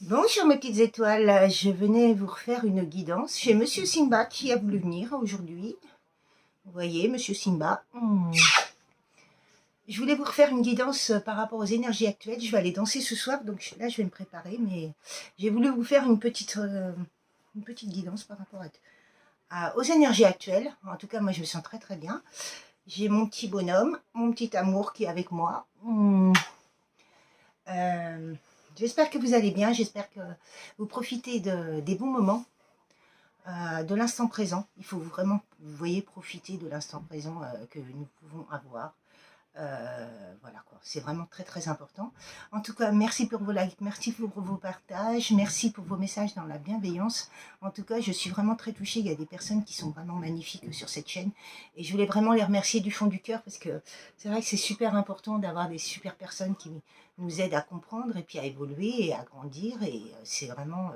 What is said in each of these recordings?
Bonjour mes petites étoiles, je venais vous refaire une guidance chez Monsieur Simba qui a voulu venir aujourd'hui. Vous voyez, Monsieur Simba. Je voulais vous refaire une guidance par rapport aux énergies actuelles. Je vais aller danser ce soir, donc là je vais me préparer, mais j'ai voulu vous faire une petite guidance par rapport aux énergies actuelles. En tout cas, moi je me sens très très bien. J'ai mon petit bonhomme, mon petit amour qui est avec moi. J'espère que vous allez bien, j'espère que vous profitez des bons moments, de l'instant présent. Il faut vraiment, vous voyez, profiter de l'instant présent que nous pouvons avoir. Voilà quoi, c'est vraiment très très important. En tout cas, merci pour vos likes, merci pour vos partages, merci pour vos messages dans la bienveillance. En tout cas, je suis vraiment très touchée. Il y a des personnes qui sont vraiment magnifiques sur cette chaîne et je voulais vraiment les remercier du fond du cœur parce que c'est vrai que c'est super important d'avoir des super personnes qui nous aident à comprendre et puis à évoluer et à grandir et c'est vraiment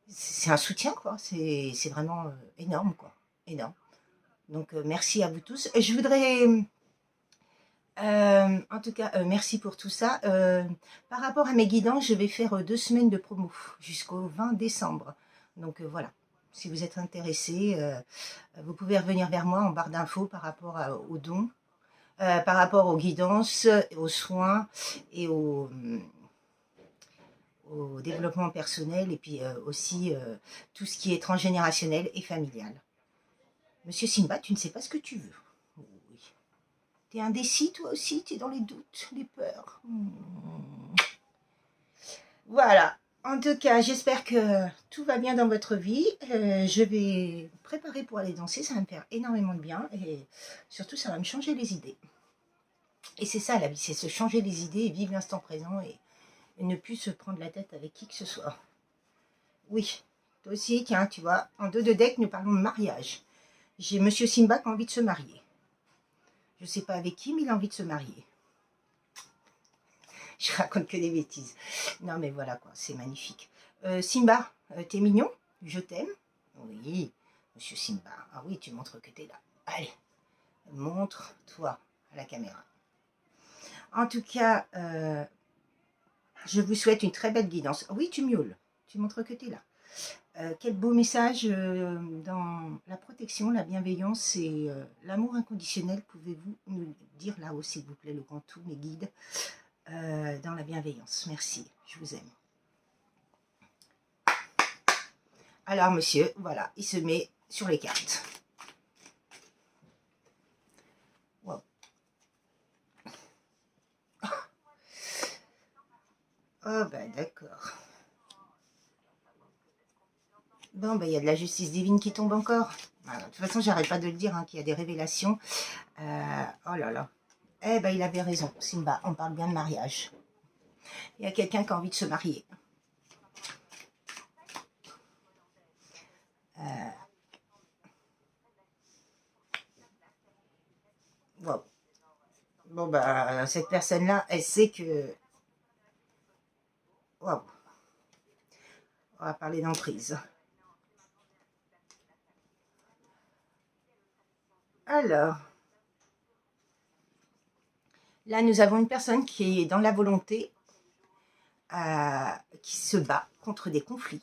c'est un soutien quoi, c'est vraiment énorme quoi, énorme. Donc merci à vous tous. Je voudrais en tout cas, merci pour tout ça. Par rapport à mes guidances, je vais faire 2 semaines de promo jusqu'au 20 décembre. Donc voilà, si vous êtes intéressé, vous pouvez revenir vers moi en barre d'infos par rapport aux dons, par rapport aux guidances, aux soins et au développement personnel et puis aussi tout ce qui est transgénérationnel et familial. Monsieur Simba, tu ne sais pas ce que tu veux. Oui. T'es indécis toi aussi, t'es dans les doutes, les peurs. Voilà. En tout cas, j'espère que tout va bien dans votre vie. Je vais me préparer pour aller danser, ça va me faire énormément de bien et surtout ça va me changer les idées. Et c'est ça la vie, c'est se changer les idées et vivre l'instant présent et ne plus se prendre la tête avec qui que ce soit. Oui, toi aussi, tiens, tu vois, en dos de deck, nous parlons de mariage. J'ai Monsieur Simba qui a envie de se marier. Je ne sais pas avec qui, mais il a envie de se marier. Je raconte que des bêtises. Non, mais voilà, quoi, c'est magnifique. Simba, t'es mignon? Je t'aime? Oui, Monsieur Simba. Ah oui, tu montres que t'es là. Allez, montre-toi à la caméra. En tout cas, je vous souhaite une très belle guidance. Oui, tu miaules. Tu montres que t'es là. Quel beau message dans la protection, la bienveillance et l'amour inconditionnel. Pouvez-vous nous dire là-haut, s'il vous plaît, le grand tout, mes guides, dans la bienveillance. Merci, je vous aime. Alors, monsieur, voilà, il se met sur les cartes. Wow. Oh, ben d'accord. Bon, ben il y a de la justice divine qui tombe encore. Alors, de toute façon, j'arrête pas de le dire, hein, qu'il y a des révélations. Oh là là. Eh ben, il avait raison, Simba, on parle bien de mariage. Il y a quelqu'un qui a envie de se marier. Wow. Bon, bah, cette personne-là, elle sait que... Waouh. On va parler d'emprise. Alors, là, nous avons une personne qui est dans la volonté, qui se bat contre des conflits.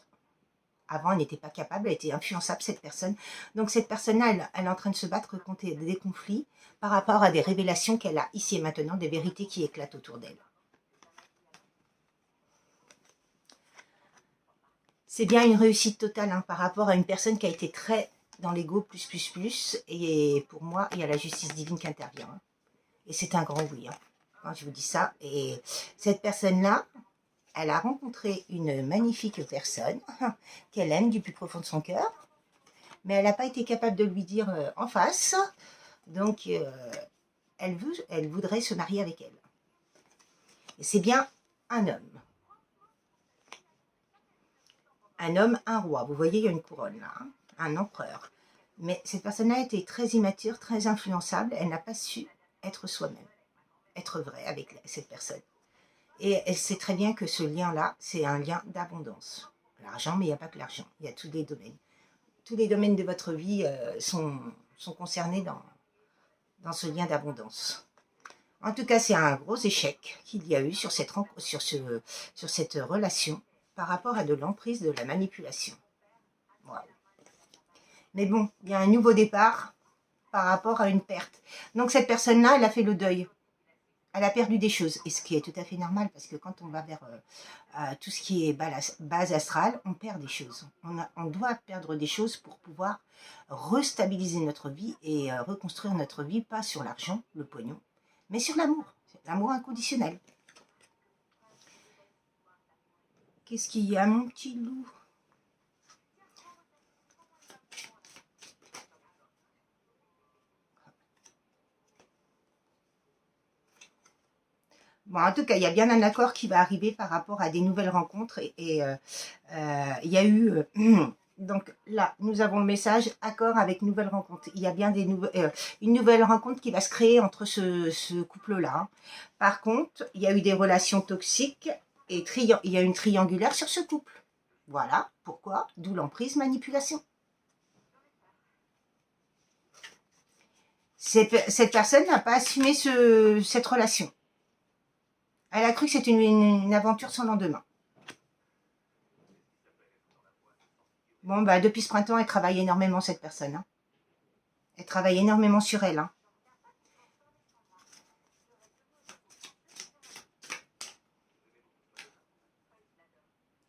Avant, elle n'était pas capable, elle était influençable, cette personne. Donc, cette personne-là, elle est en train de se battre contre des conflits par rapport à des révélations qu'elle a ici et maintenant, des vérités qui éclatent autour d'elle. C'est bien une réussite totale hein, par rapport à une personne qui a été très dans l'ego, plus. Et pour moi, il y a la justice divine qui intervient. Hein. Et c'est un grand oui. Hein. Quand je vous dis ça. Et cette personne-là, elle a rencontré une magnifique personne qu'elle aime du plus profond de son cœur. Mais elle n'a pas été capable de lui dire en face. Donc, elle voudrait se marier avec elle. Et c'est bien un homme. Un homme, un roi. Vous voyez, il y a une couronne là. Hein, un empereur. Mais cette personne-là était très immature, très influençable. Elle n'a pas su être soi-même, être vraie avec cette personne. Et elle sait très bien que ce lien-là, c'est un lien d'abondance. L'argent, mais il n'y a pas que l'argent. Il y a tous les domaines. Tous les domaines de votre vie sont concernés dans ce lien d'abondance. En tout cas, c'est un gros échec qu'il y a eu sur cette relation. par rapport à de l'emprise, de la manipulation. Voilà. Mais bon, il y a un nouveau départ par rapport à une perte. Donc cette personne-là, elle a fait le deuil. Elle a perdu des choses, et ce qui est tout à fait normal, parce que quand on va vers tout ce qui est base astrale, on perd des choses. On doit perdre des choses pour pouvoir restabiliser notre vie et reconstruire notre vie, pas sur l'argent, le pognon, mais sur l'amour, l'amour inconditionnel. Qu'est-ce qu'il y a, mon petit loup? Bon, en tout cas, il y a bien un accord qui va arriver par rapport à des nouvelles rencontres. Il y a eu... donc là, nous avons le message « Accord avec nouvelle rencontre ». Il y a bien une nouvelle rencontre qui va se créer entre ce couple-là. Par contre, il y a eu des relations toxiques et il y a une triangulaire sur ce couple. Voilà, pourquoi? D'où l'emprise, manipulation. Cette personne n'a pas assumé cette relation. Elle a cru que c'était une aventure sans lendemain. Bon, bah, depuis ce printemps, elle travaille énormément, cette personne. Hein. Elle travaille énormément sur elle. Hein.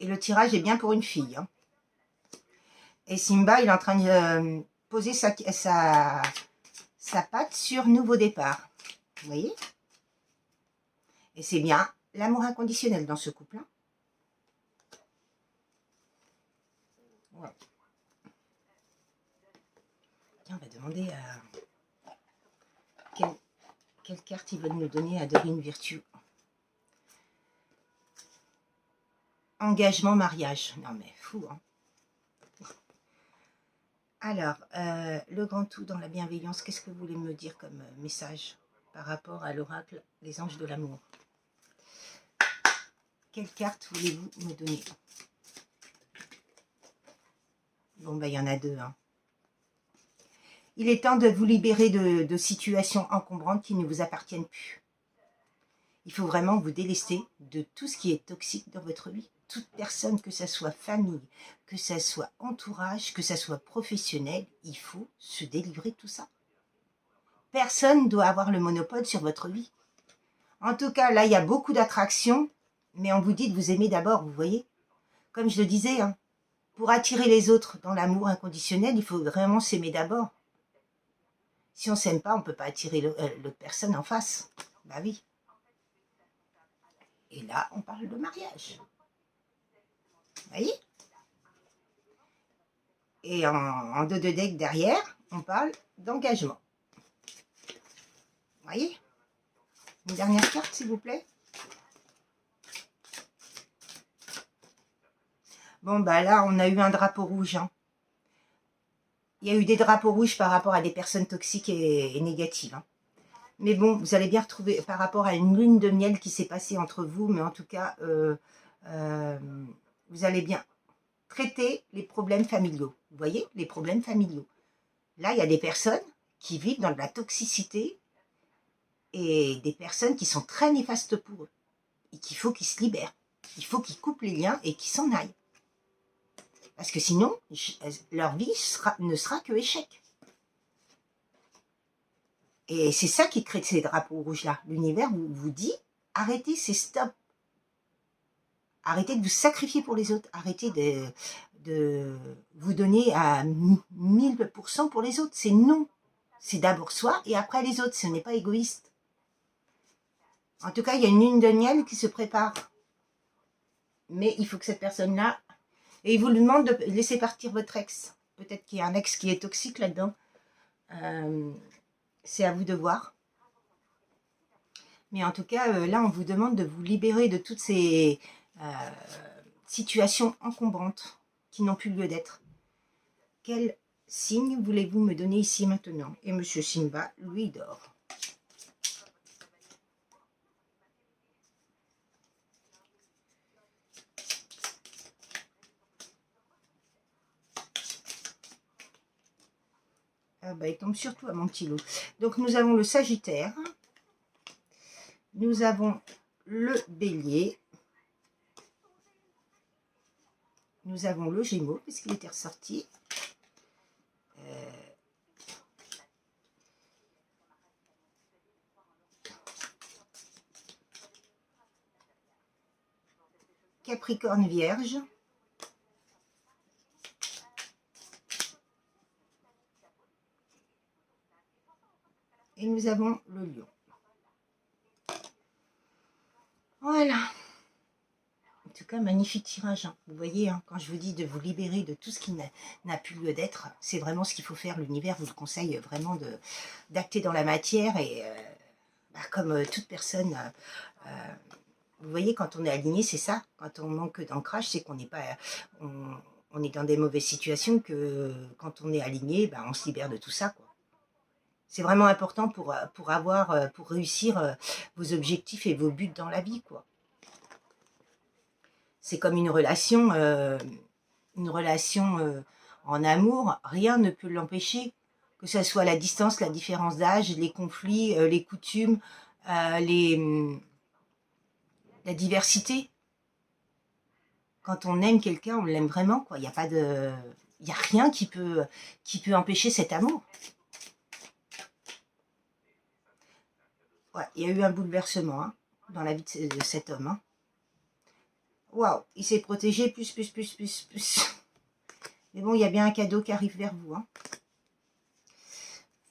Et le tirage est bien pour une fille. Hein. Et Simba, il est en train de poser sa patte sur nouveau départ. Vous voyez? Et c'est bien l'amour inconditionnel dans ce couple. Hein. Ouais. Tiens, on va demander à... Quelle carte ils veulent nous donner à Dorine Virtue. Engagement, mariage. Non mais fou, hein. Alors, le grand tout dans la bienveillance, qu'est-ce que vous voulez me dire comme message par rapport à l'oracle des anges de l'amour? Quelle carte voulez-vous me donner? Bon, ben, il y en a deux. Hein. Il est temps de vous libérer de situations encombrantes qui ne vous appartiennent plus. Il faut vraiment vous délester de tout ce qui est toxique dans votre vie. Toute personne, que ce soit famille, que ce soit entourage, que ce soit professionnel, il faut se délivrer de tout ça. Personne ne doit avoir le monopole sur votre vie. En tout cas, là, il y a beaucoup d'attractions, mais on vous dit de vous aimer d'abord, vous voyez. Comme je le disais, hein, pour attirer les autres dans l'amour inconditionnel, il faut vraiment s'aimer d'abord. Si on ne s'aime pas, on ne peut pas attirer l'autre personne en face. Bah oui. Et là, on parle de mariage. Vous voyez? Et en dos de deck derrière, on parle d'engagement. Vous voyez? Une dernière carte, s'il vous plaît. Bon, bah là, on a eu un drapeau rouge. Hein. Il y a eu des drapeaux rouges par rapport à des personnes toxiques et négatives. Hein. Mais bon, vous allez bien retrouver par rapport à une lune de miel qui s'est passée entre vous. Mais en tout cas, vous allez bien traiter les problèmes familiaux. Vous voyez, les problèmes familiaux. Là, il y a des personnes qui vivent dans de la toxicité et des personnes qui sont très néfastes pour eux. Et qu'il faut qu'ils se libèrent. Il faut qu'ils coupent les liens et qu'ils s'en aillent. Parce que sinon, leur vie ne sera que échec. Et c'est ça qui crée ces drapeaux rouges-là. L'univers vous dit, arrêtez, c'est stop. Arrêtez de vous sacrifier pour les autres. Arrêtez de vous donner à 1000% pour les autres. C'est non. C'est d'abord soi et après les autres. Ce n'est pas égoïste. En tout cas, il y a une lune de miel qui se prépare. Mais il faut que cette personne-là... Et il vous demande de laisser partir votre ex. Peut-être qu'il y a un ex qui est toxique là-dedans. C'est à vous de voir. Mais en tout cas, là, on vous demande de vous libérer de toutes ces situations encombrantes qui n'ont plus lieu d'être. Quel signe voulez-vous me donner ici maintenant? Et Monsieur Simba, lui, dort. Ah bah, il tombe surtout à mon petit loup. Donc, nous avons le Sagittaire. Nous avons le Bélier. Nous avons le Gémeaux, parce qu'il était ressorti. Capricorne Vierge. Et nous avons le Lion. Voilà. En tout cas, magnifique tirage. Hein. Vous voyez, hein, quand je vous dis de vous libérer de tout ce qui n'a plus lieu d'être, c'est vraiment ce qu'il faut faire. L'univers vous le conseille vraiment d'acter dans la matière. Et comme toute personne, vous voyez, quand on est aligné, c'est ça. Quand on manque d'ancrage, c'est qu'on n'est pas... on est dans des mauvaises situations que quand on est aligné, on se libère de tout ça, quoi. C'est vraiment important pour réussir vos objectifs et vos buts dans la vie, quoi. C'est comme une relation en amour, rien ne peut l'empêcher, que ce soit la distance, la différence d'âge, les conflits, les coutumes, la diversité. Quand on aime quelqu'un, on l'aime vraiment, quoi. Il n'y a pas de... Il n'y a rien qui peut empêcher cet amour. Ouais, il y a eu un bouleversement hein, dans la vie de cet homme. Hein. Waouh, il s'est protégé, plus. Mais bon, il y a bien un cadeau qui arrive vers vous. Hein.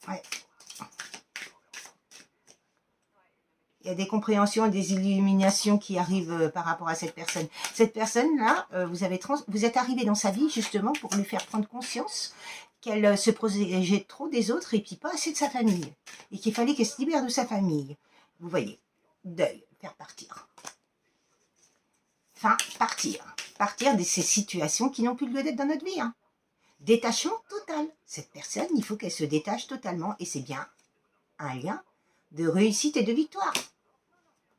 Ouais. Il y a des compréhensions et des illuminations qui arrivent par rapport à cette personne. Cette personne-là, vous êtes arrivé dans sa vie justement pour lui faire prendre conscience qu'elle se protégeait trop des autres et puis pas assez de sa famille. Et qu'il fallait qu'elle se libère de sa famille. Vous voyez, deuil, faire partir. Enfin, partir de ces situations qui n'ont plus lieu d'être dans notre vie. Hein. Détachement total. Cette personne, il faut qu'elle se détache totalement. Et c'est bien un lien de réussite et de victoire.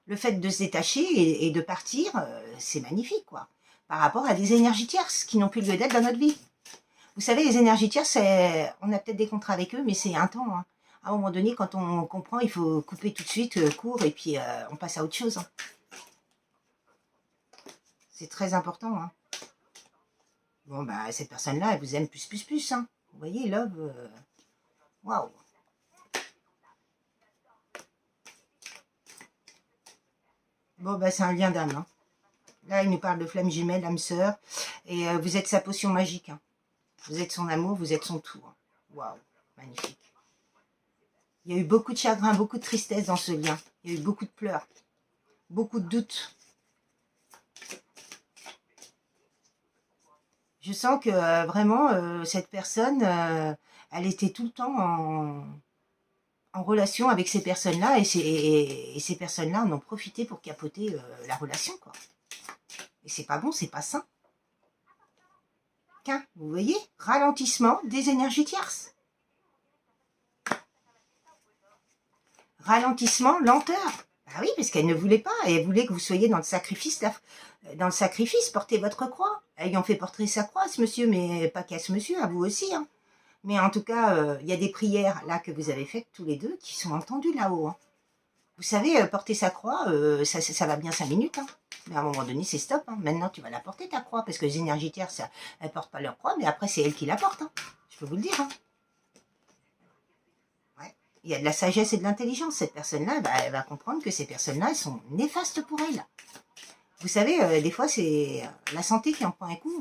Le fait de se détacher et de partir, c'est magnifique, quoi. Par rapport à des énergies tierces qui n'ont plus lieu d'être dans notre vie. Vous savez, les énergies tierces, on a peut-être des contrats avec eux, mais c'est un temps. Hein. À un moment donné, quand on comprend, il faut couper tout de suite, court, et puis on passe à autre chose. Hein. C'est très important. Hein. Bon, cette personne-là, elle vous aime plus. Hein. Vous voyez, love, waouh. Bon, c'est un lien d'âme. Hein. Là, il nous parle de flamme jumelle, âme sœur, et vous êtes sa potion magique. Hein. Vous êtes son amour, vous êtes son tout. Hein. Waouh, magnifique. Il y a eu beaucoup de chagrin, beaucoup de tristesse dans ce lien. Il y a eu beaucoup de pleurs, beaucoup de doutes. Je sens que vraiment, cette personne, elle était tout le temps en relation avec ces personnes-là. Et ces personnes-là en ont profité pour capoter la relation, quoi. Et c'est pas bon, c'est pas sain. Vous voyez, ralentissement des énergies tierces. Ralentissement, lenteur. Oui, parce qu'elle ne voulait pas. Elle voulait que vous soyez dans le sacrifice. Portez votre croix. Ayant fait porter sa croix, ce monsieur, mais pas qu'à ce monsieur, à vous aussi. Hein. Mais en tout cas, il y a des prières là que vous avez faites tous les deux qui sont entendues là-haut. Hein. Vous savez, porter sa croix, ça va bien 5 minutes. Hein. Mais à un moment donné, c'est stop. Hein. Maintenant, tu vas la porter, ta croix, parce que les énergies tierces, elles ne portent pas leur croix, mais après, c'est elles qui la portent. Hein. Je peux vous le dire. Hein. Ouais. Il y a de la sagesse et de l'intelligence. Cette personne-là, elle va comprendre que ces personnes-là, elles sont néfastes pour elle. Vous savez, des fois, c'est la santé qui en prend un coup.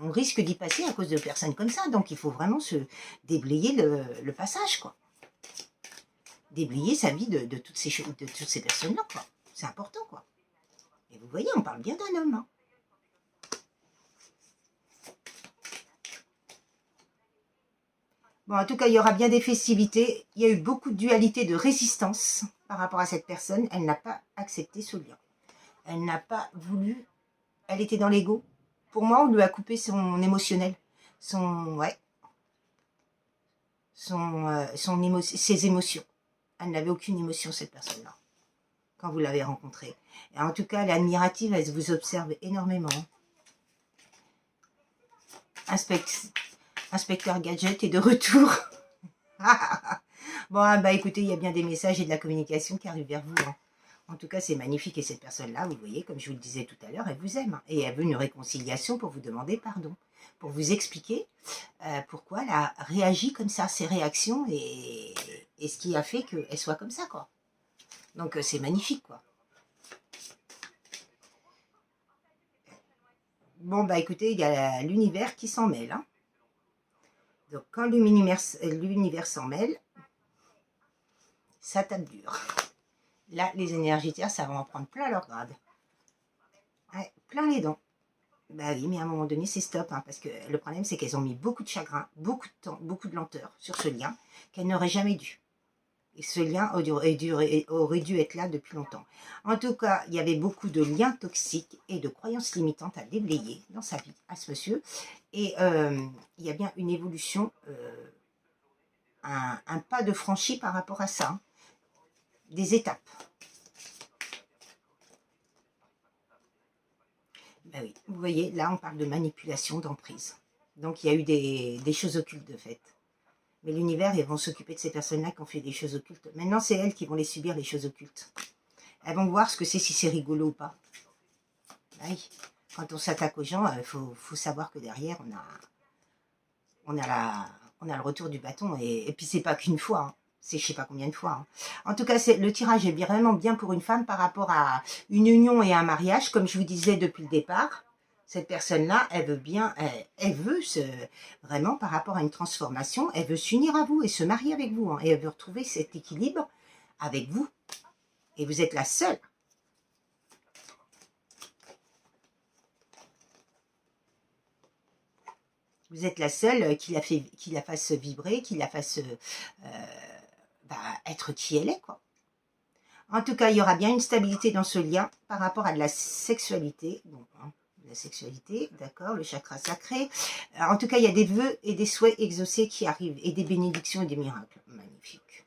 On risque d'y passer à cause de personnes comme ça. Donc, il faut vraiment se déblayer le passage, quoi. Déblayer sa vie de toutes ces personnes-là, quoi. C'est important, quoi. Et vous voyez, on parle bien d'un homme. Hein. Bon, en tout cas, il y aura bien des festivités. Il y a eu beaucoup de dualité, de résistance par rapport à cette personne. Elle n'a pas accepté ce lien. Elle n'a pas voulu. Elle était dans l'ego. Pour moi, on lui a coupé son émotionnel. Ses émotions. Elle n'avait aucune émotion, cette personne-là, quand vous l'avez rencontrée. Et en tout cas, elle est admirative, elle vous observe énormément. Inspecteur Gadget est de retour. Bon, écoutez, il y a bien des messages et de la communication qui arrivent vers vous. Hein. En tout cas, c'est magnifique. Et cette personne-là, vous voyez, comme je vous le disais tout à l'heure, elle vous aime. Et elle veut une réconciliation pour vous demander pardon. Pour vous expliquer pourquoi elle a réagi comme ça, ses réactions et ce qui a fait qu'elle soit comme ça, quoi. Donc, c'est magnifique, quoi. Bon, bah écoutez, il y a l'univers qui s'en mêle. Hein. Donc, quand l'univers s'en mêle, ça tape dur. Là, les énergies terres, ça va en prendre plein leur grade. Ouais, plein les dents. Bah oui, mais à un moment donné, c'est stop. Hein, parce que le problème, c'est qu'elles ont mis beaucoup de chagrin, beaucoup de temps, beaucoup de lenteur sur ce lien qu'elles n'auraient jamais dû. Et ce lien aurait dû être là depuis longtemps. En tout cas, il y avait beaucoup de liens toxiques et de croyances limitantes à déblayer dans sa vie, à ce monsieur. Et il y a bien une évolution, un pas de franchi par rapport à ça. Hein, des étapes. Ben oui, vous voyez, là, on parle de manipulation, d'emprise. Donc, il y a eu des choses occultes de fait. Mais l'univers, ils vont s'occuper de ces personnes-là qui ont fait des choses occultes. Maintenant, c'est elles qui vont les subir, les choses occultes. Elles vont voir ce que c'est, si c'est rigolo ou pas. Oui. Quand on s'attaque aux gens, il faut savoir que derrière, on a le retour du bâton. Et puis, c'est pas qu'une fois. Hein. C'est je sais pas combien de fois. Hein. En tout cas, le tirage est vraiment bien pour une femme par rapport à une union et un mariage. Comme je vous disais depuis le départ, cette personne-là, elle veut bien, elle veut vraiment par rapport à une transformation, elle veut s'unir à vous et se marier avec vous. Hein, et elle veut retrouver cet équilibre avec vous. Et vous êtes la seule. Vous êtes la seule qui la fasse vibrer, qui la fasse être qui elle est, quoi. En tout cas, il y aura bien une stabilité dans ce lien par rapport à de la sexualité. Bon, hein, la sexualité, d'accord, le chakra sacré. En tout cas, il y a des vœux et des souhaits exaucés qui arrivent, et des bénédictions et des miracles. Magnifique.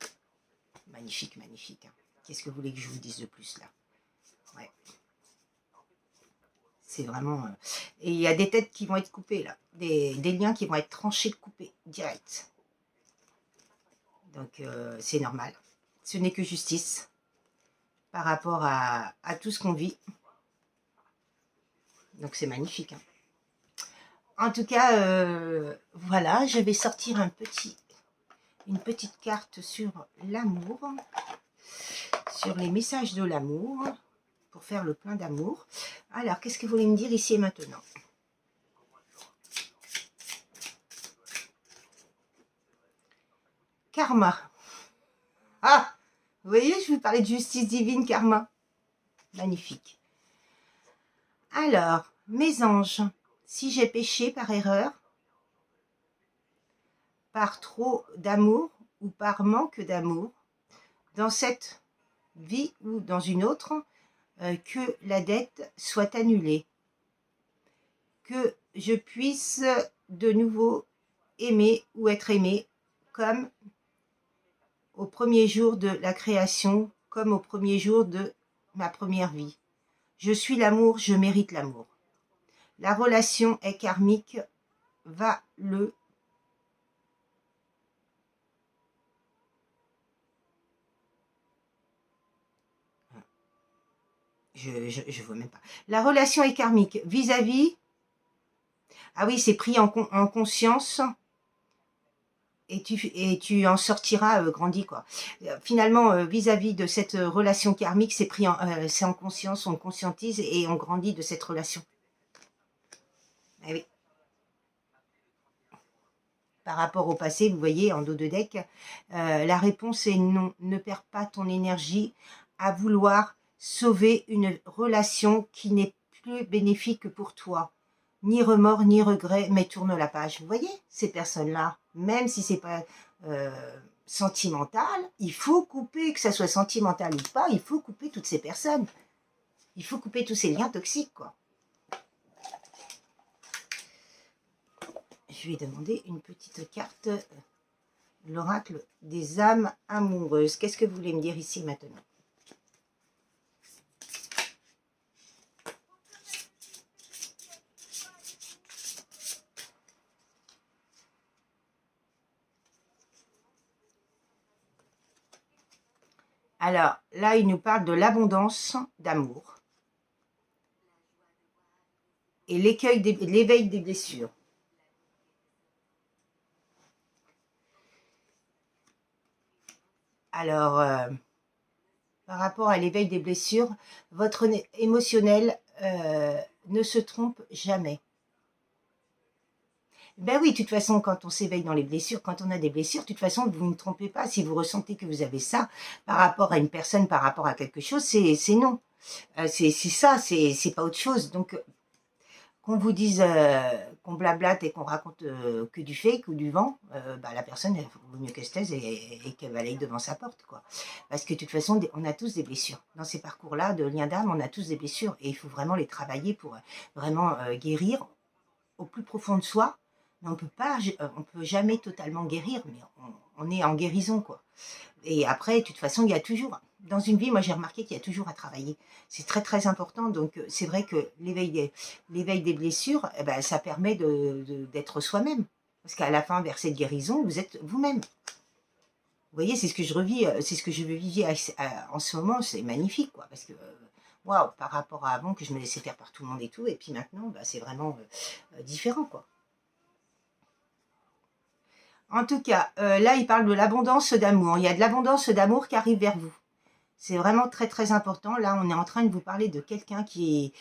Magnifique, magnifique. Hein. Qu'est-ce que vous voulez que je vous dise de plus, là? Ouais. C'est vraiment... Et il y a des têtes qui vont être coupées, là. Des liens qui vont être tranchés, coupés, direct. Donc, c'est normal. Ce n'est que justice par rapport à tout ce qu'on vit. Donc, c'est magnifique. Hein. En tout cas, voilà, je vais sortir une petite carte sur l'amour, sur les messages de l'amour, pour faire le plein d'amour. Alors, qu'est-ce que vous voulez me dire ici et maintenant? Karma. Ah, vous voyez, je vous parlais de justice divine, karma. Magnifique. Alors, mes anges, si j'ai péché par erreur, par trop d'amour ou par manque d'amour, dans cette vie ou dans une autre, que la dette soit annulée, que je puisse de nouveau aimer ou être aimé comme au premier jour de la création, comme au premier jour de ma première vie. Je suis l'amour, je mérite l'amour. La relation est karmique, va le... Je vois même pas. La relation est karmique vis-à-vis... Ah oui, c'est pris en conscience et tu en sortiras grandi, quoi. Finalement, vis-à-vis de cette relation karmique, c'est en conscience, on conscientise et on grandit de cette relation. Ah oui. Par rapport au passé, vous voyez, en dos de deck, la réponse est non. Ne perds pas ton énergie à vouloir sauver une relation qui n'est plus bénéfique pour toi. Ni remords, ni regrets, mais tourne la page. Vous voyez, ces personnes-là, même si c'est pas sentimental, il faut couper, que ça soit sentimental ou pas, il faut couper toutes ces personnes. Il faut couper tous ces liens toxiques, quoi. Je vais demander une petite carte, l'oracle des âmes amoureuses. Qu'est-ce que vous voulez me dire ici maintenant? Alors, là, il nous parle de l'abondance d'amour et l'éveil des blessures. Alors, par rapport à l'éveil des blessures, votre émotionnel ne se trompe jamais. Ben oui, de toute façon, quand on s'éveille dans les blessures, quand on a des blessures, de toute façon, vous ne trompez pas. Si vous ressentez que vous avez ça par rapport à une personne, par rapport à quelque chose, c'est non. C'est ça, c'est pas autre chose. Donc, qu'on vous dise qu'on blablate et qu'on raconte que du fake ou du vent, bah, la personne, il vaut mieux qu'elle se taise et qu'elle balaye devant sa porte, quoi. Parce que de toute façon, on a tous des blessures. Dans ces parcours-là de lien d'âme, on a tous des blessures et il faut vraiment les travailler pour vraiment guérir au plus profond de soi. Mais on peut jamais totalement guérir, mais on est en guérison, quoi. Et après, de toute façon, il y a toujours, dans une vie, moi j'ai remarqué qu'il y a toujours à travailler. C'est très très important. Donc c'est vrai que l'éveil des blessures, eh ben, ça permet d'être soi-même. Parce qu'à la fin, vers cette guérison, vous êtes vous-même. Vous voyez, c'est ce que je revis, c'est ce que je vis en ce moment, c'est magnifique, quoi. Parce que, waouh, par rapport à avant, que je me laissais faire par tout le monde et tout, et puis maintenant, bah, c'est vraiment différent, quoi. En tout cas, là, il parle de l'abondance d'amour. Il y a de l'abondance d'amour qui arrive vers vous. C'est vraiment très très important. Là, on est en train de vous parler de quelqu'un qui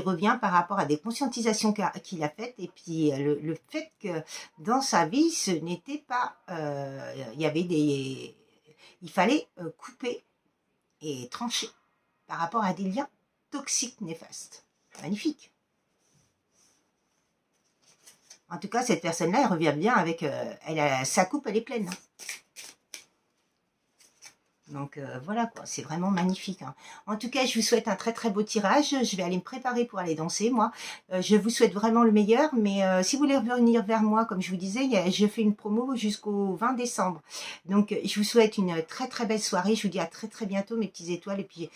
revient par rapport à des conscientisations qu'il a faites. Et puis le fait que dans sa vie, ce n'était pas... il y avait des... Il fallait couper et trancher par rapport à des liens toxiques néfastes. Magnifique. En tout cas, cette personne-là, elle revient bien avec... sa coupe, elle est pleine. Donc voilà quoi, c'est vraiment magnifique. Hein. En tout cas, je vous souhaite un très très beau tirage. Je vais aller me préparer pour aller danser, moi. Je vous souhaite vraiment le meilleur. Mais si vous voulez revenir vers moi, comme je vous disais, je fais une promo jusqu'au 20 décembre. Donc je vous souhaite une très très belle soirée. Je vous dis à très très bientôt, mes petites étoiles. Et puis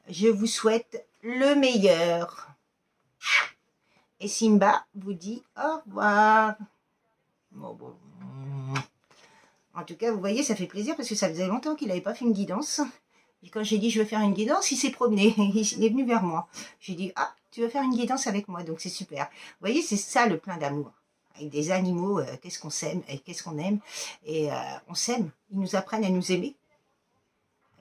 je vous souhaite le meilleur. Et Simba vous dit au revoir. Bon. En tout cas, vous voyez, ça fait plaisir parce que ça faisait longtemps qu'il n'avait pas fait une guidance. Et quand j'ai dit je veux faire une guidance, il s'est promené, il est venu vers moi. J'ai dit ah, tu veux faire une guidance avec moi, donc c'est super. Vous voyez, c'est ça le plein d'amour. Avec des animaux, qu'est-ce qu'on s'aime et qu'est-ce qu'on aime. Et on s'aime, ils nous apprennent à nous aimer.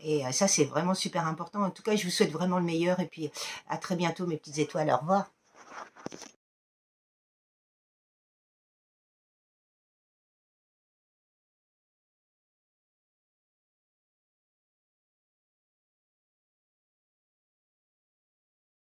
Et ça, c'est vraiment super important. En tout cas, je vous souhaite vraiment le meilleur. Et puis, à très bientôt, mes petites étoiles. Au revoir.